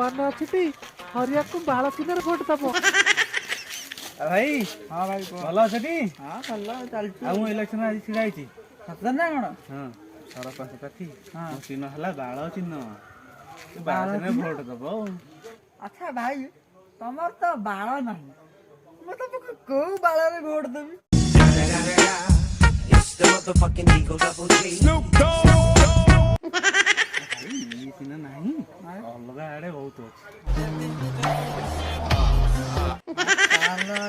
मन अच्छी हरिया को बाल चिन्ह भोट दब भाई हाँ भाई कह भल अच्छी हाँ भल चलती इलेक्शन आज छिड़ा सतन ना कौन हाँ सरपंच प्रार्थी हाँ। मो चिन्ह है बाल चिन्ह बाल बाल चिन्ह? भोट दब अच्छा भाई तमर तो बाल नहीं मैं तुमको को बाल रे वोट देबी चिन्ह नहीं अलग आड़े बहुत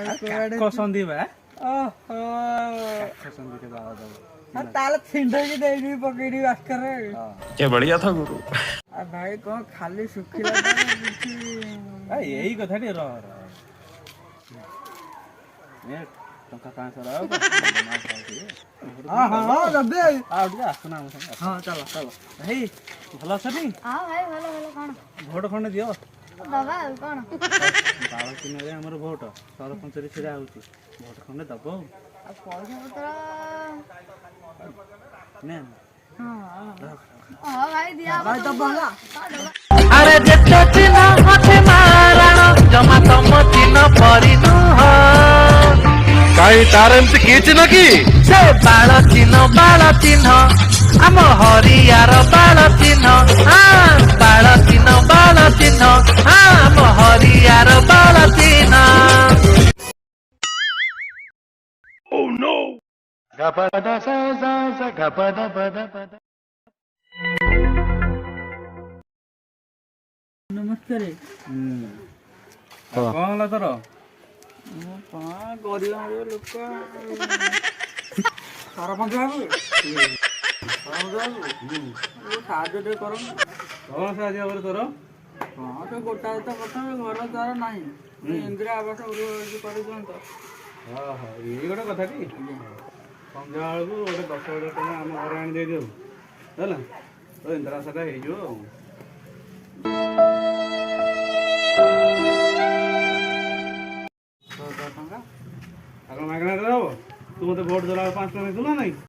अच्छे सन्धि ओहो सन्धि के बाल दब ताले छिंडे की देनी पकड़ी बात कर रहे क्या बढ़िया था गुरु। आ भाई कौन खाली सुखिला यही कथा टे रह टंका 500 हाँ हाँ हाँ दबे आसना हाँ चलो चलो भाई भल अच्छी हाँ भाई भलो भलो कौन भोट खंडे दियो दबा कौन बाल चिन्ह आमर भोट सरपंच छिड़ा होची भोट खंडे दब पैसा पत्र ने हाँ भाई दिया भाई तो बोला अरे जेते चिन्ह मथे मारण जमा तम चिन्ह परिनु हो काई तार एमती किछि न कि से बाल चिन्ह आम हरियार बाल चिन्ह हाँ बाल चिन्ह आम हरियार बाल चिन्ह नमस्कार कौन होला तोर कहाँ गरीब लोक सरपंच बाबू सरपंच बाबू साहाଯ୍य टे कर कौन साहाଯ୍य करे तोर हाँ तो गोटाए तो କଥା घर द्वार नहीं इंदिरा आवास कर दियंत हाँ हाँ ये गोटे कथा टी संध्या बेलू गोटे 10,000 टଙ୍କା आम घर आनी दे दियो है तो इंदिरा साटा हो टका आगे मागଣା ଦେବ ତୁ ମତେ ଭୋଟ ଦେଲା 5 ଟଙ୍କା ଦେଲୁ ନା ନାଇଁ